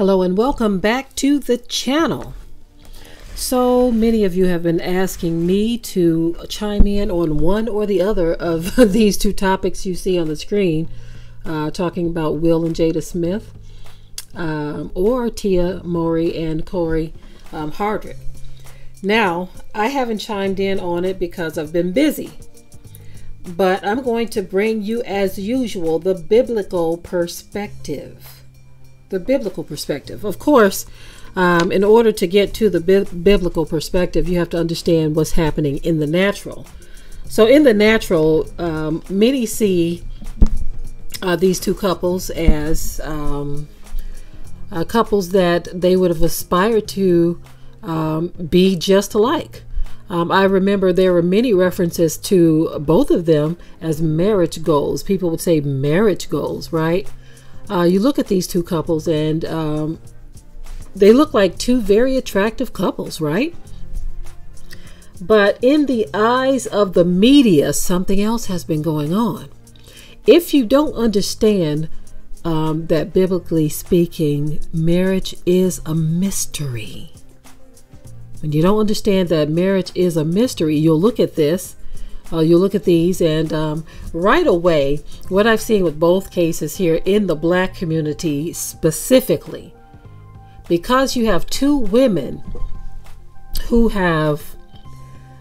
Hello and welcome back to the channel. So many of you have been asking me to chime in on one or the other of these two topics you see on the screen, talking about Will and Jada Smith, or Tia, Mowry, and Cory Hardrict. Now, I haven't chimed in on it because I've been busy, but I'm going to bring you, as usual, the biblical perspective. The biblical perspective. Of course, in order to get to the biblical perspective, you have to understand what's happening in the natural. So in the natural, many see these two couples as couples that they would have aspired to be just alike. I remember there were many references to both of them as marriage goals. People would say marriage goals, right? You look at these two couples and they look like two very attractive couples, right? But in the eyes of the media, something else has been going on. If you don't understand that biblically speaking, marriage is a mystery. When you don't understand that marriage is a mystery, you'll look at this. You'll look at these and right away, what I've seen with both cases here in the Black community specifically, because you have two women who have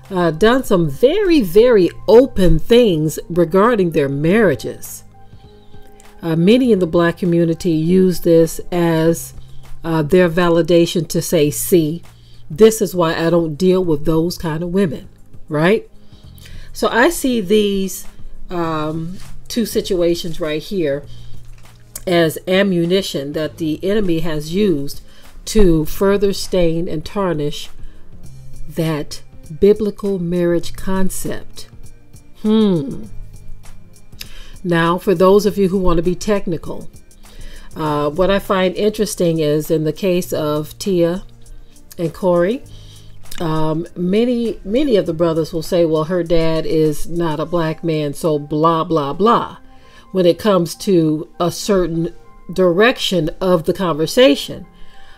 done some very, very open things regarding their marriages. Many in the Black community use this as their validation to say, see, this is why I don't deal with those kind of women, right? So I see these two situations right here as ammunition that the enemy has used to further stain and tarnish that biblical marriage concept. Now, for those of you who want to be technical, what I find interesting is in the case of Tia and Cory, many of the brothers will say, well, her dad is not a black man, so blah, blah, blah, when it comes to a certain direction of the conversation.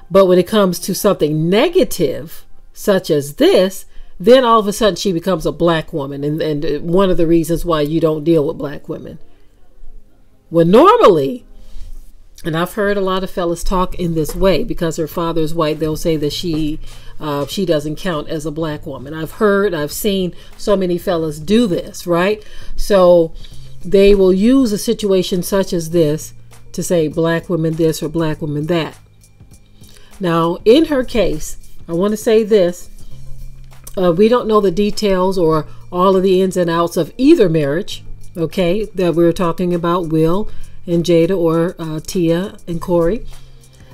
But when it comes to something negative, such as this, then all of a sudden she becomes a black woman. And one of the reasons why you don't deal with black women. When normally, and I've heard a lot of fellas talk in this way, because her father's white, they'll say that she doesn't count as a black woman. I've seen so many fellas do this, right? So they will use a situation such as this to say black women this or black women that. Now, in her case, I want to say this. We don't know the details or all of the ins and outs of either marriage, okay, that we're talking about, Will and Jada, or Tia and Cory.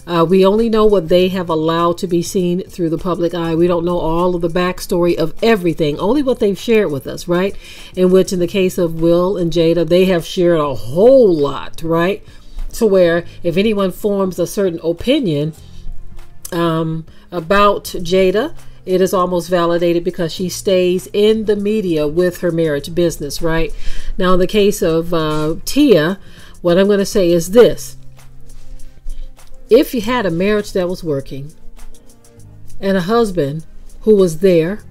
We only know what they have allowed to be seen through the public eye. We don't know all of the backstory of everything, only what they've shared with us, right? In which, in the case of Will and Jada, they have shared a whole lot, right? To where if anyone forms a certain opinion about Jada, it is almost validated because she stays in the media with her marriage business, right? Now, in the case of Tia, what I'm going to say is this. If you had a marriage that was working and a husband who was there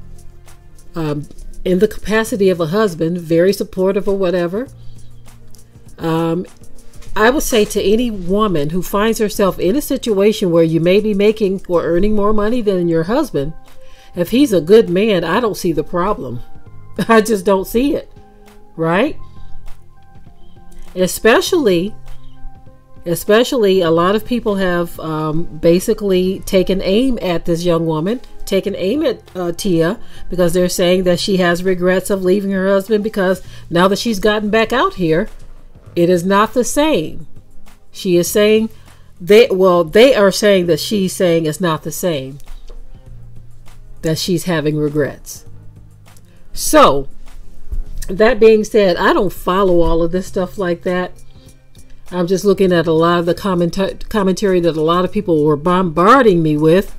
in the capacity of a husband, very supportive or whatever, I would say to any woman who finds herself in a situation where you may be making or earning more money than your husband, if he's a good man, I don't see the problem. I just don't see it, right? Especially a lot of people have basically taken aim at this young woman, taken aim at Tia, because they're saying that she has regrets of leaving her husband because now that she's gotten back out here, it is not the same. She is saying, they are saying that she's saying it's not the same, that she's having regrets. So, that being said, I don't follow all of this stuff like that. I'm just looking at a lot of the commentary that a lot of people were bombarding me with.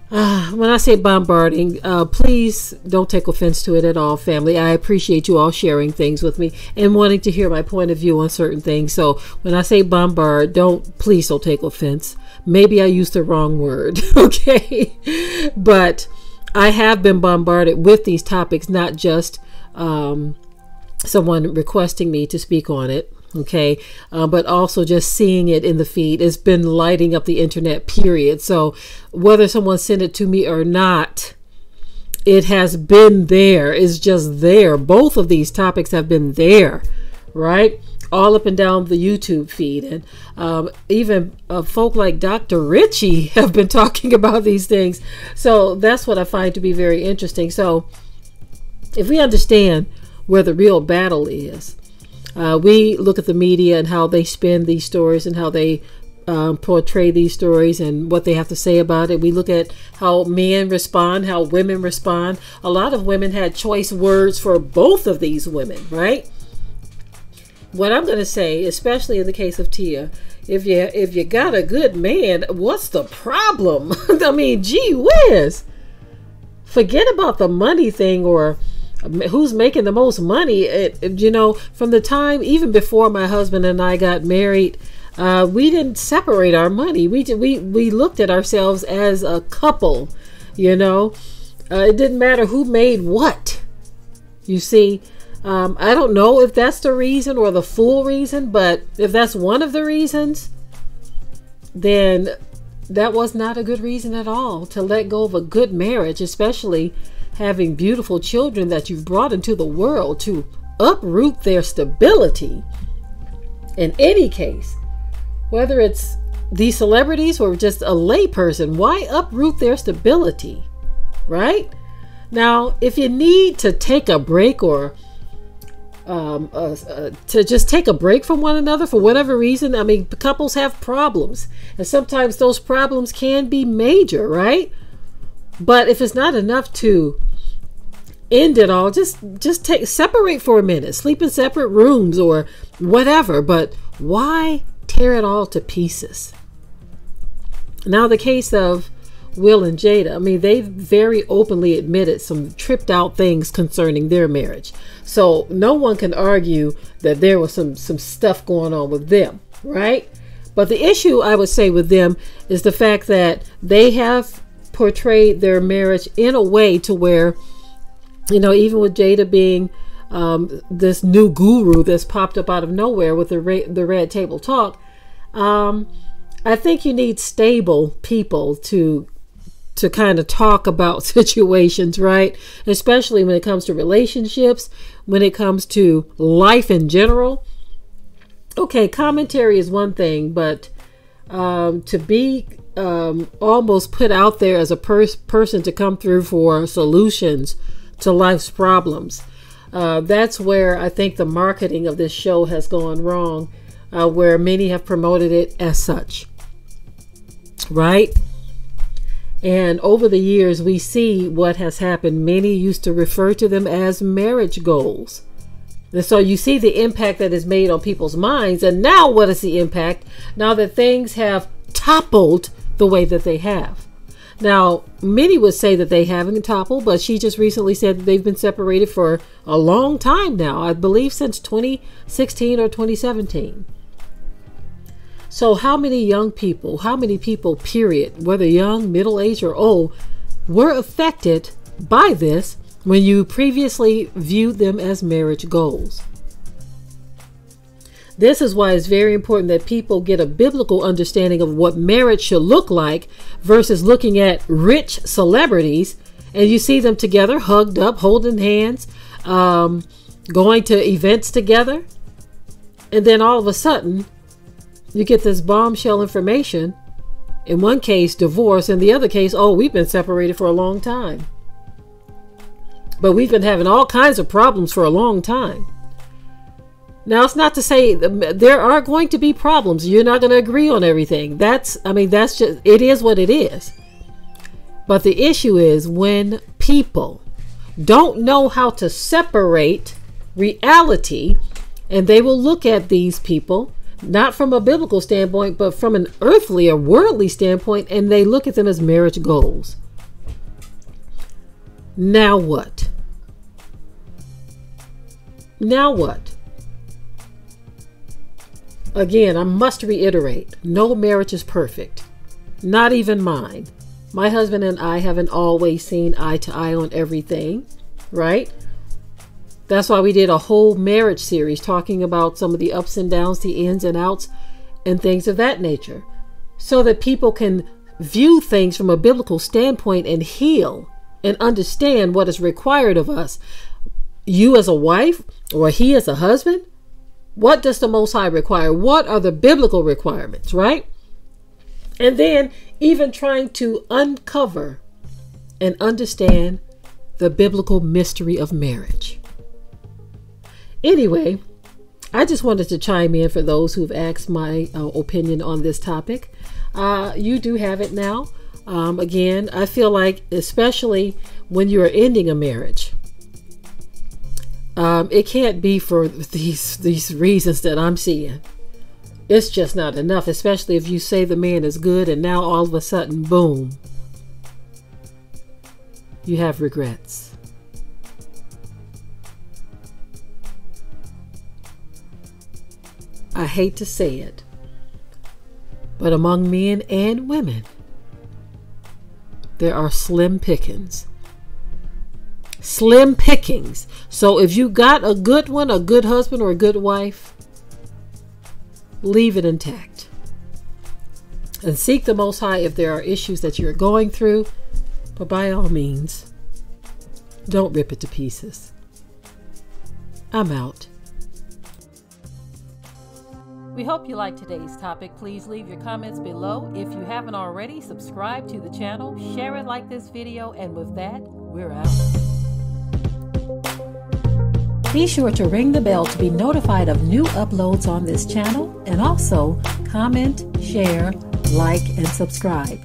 When I say bombarding, please don't take offense to it at all, family. I appreciate you all sharing things with me and wanting to hear my point of view on certain things. So when I say bombard, please don't take offense. Maybe I used the wrong word. Okay. But I have been bombarded with these topics, not just someone requesting me to speak on it. Okay. But also just seeing it in the feed. It's been lighting up the internet, period. So whether someone sent it to me or not, it has been there. It's just there. Both of these topics have been there, right? All up and down the YouTube feed. And even folk like Dr. Richie have been talking about these things. So that's what I find to be very interesting. So if we understand where the real battle is, we look at the media and how they spin these stories and how they portray these stories and what they have to say about it. We look at how men respond, how women respond. A lot of women had choice words for both of these women, right? What I'm going to say, especially in the case of Tia, if you got a good man, what's the problem? I mean, gee whiz. Forget about the money thing or who's making the most money. From the time, even before my husband and I got married, we didn't separate our money. We looked at ourselves as a couple, It didn't matter who made what. You see, I don't know if that's the reason or the full reason, but if that's one of the reasons, then that was not a good reason at all to let go of a good marriage, especially having beautiful children that you've brought into the world, to uproot their stability. In any case, whether it's these celebrities or just a lay person, why uproot their stability, right? Now, if you need to take a break or to just take a break from one another for whatever reason, I mean, couples have problems, and sometimes those problems can be major, right? But if it's not enough to end it all, just separate for a minute, sleep in separate rooms or whatever. But why tear it all to pieces? Now, the case of Will and Jada, I mean, they very openly admitted some tripped out things concerning their marriage. So no one can argue that there was some stuff going on with them, right? But the issue, I would say, with them is the fact that they have portrayed their marriage in a way to where, even with Jada being this new guru that's popped up out of nowhere with the Red Table Talk, I think you need stable people to kind of talk about situations, right? Especially when it comes to relationships, when it comes to life in general. Okay, commentary is one thing, but to be almost put out there as a person to come through for solutions to life's problems, that's where I think the marketing of this show has gone wrong, where many have promoted it as such, right? And over the years, we see what has happened. Many used to refer to them as marriage goals. And so you see the impact that is made on people's minds. And now what is the impact now that things have toppled the way that they have? Now, many would say that they haven't toppled, but she just recently said that they've been separated for a long time now. I believe since 2016 or 2017. So how many young people, period, whether young, middle-aged, or old, were affected by this when you previously viewed them as marriage goals? This is why it's very important that people get a biblical understanding of what marriage should look like versus looking at rich celebrities and you see them together, hugged up, holding hands, going to events together, and then all of a sudden, you get this bombshell information. In one case, divorce. In the other case, we've been separated for a long time. But we've been having all kinds of problems for a long time. Now, it's not to say there are going to be problems. You're not going to agree on everything. That's just, it is what it is. But the issue is when people don't know how to separate reality, and they will look at these people not from a biblical standpoint, but from an earthly or worldly standpoint, and they look at them as marriage goals. Now what? Now what? Again, I must reiterate, no marriage is perfect. Not even mine. My husband and I haven't always seen eye to eye on everything, right? That's why we did a whole marriage series talking about some of the ups and downs, the ins and outs, and things of that nature, so that people can view things from a biblical standpoint and heal and understand what is required of us. You as a wife, or he as a husband, what does the Most High require? What are the biblical requirements, right? And then even trying to uncover and understand the biblical mystery of marriage. Anyway, I just wanted to chime in for those who've asked my opinion on this topic. You do have it now. Again, I feel like, especially when you're ending a marriage, it can't be for these reasons that I'm seeing. It's just not enough, especially if you say the man is good and now all of a sudden, boom, you have regrets. I hate to say it, but among men and women, there are slim pickings. Slim pickings. So if you got a good one, a good husband or a good wife, leave it intact. And seek the Most High if there are issues that you're going through. But by all means, don't rip it to pieces. I'm out. We hope you liked today's topic. Please leave your comments below. If you haven't already, subscribe to the channel, share it like this video, and with that, we're out. Be sure to ring the bell to be notified of new uploads on this channel, and also comment, share, like, and subscribe.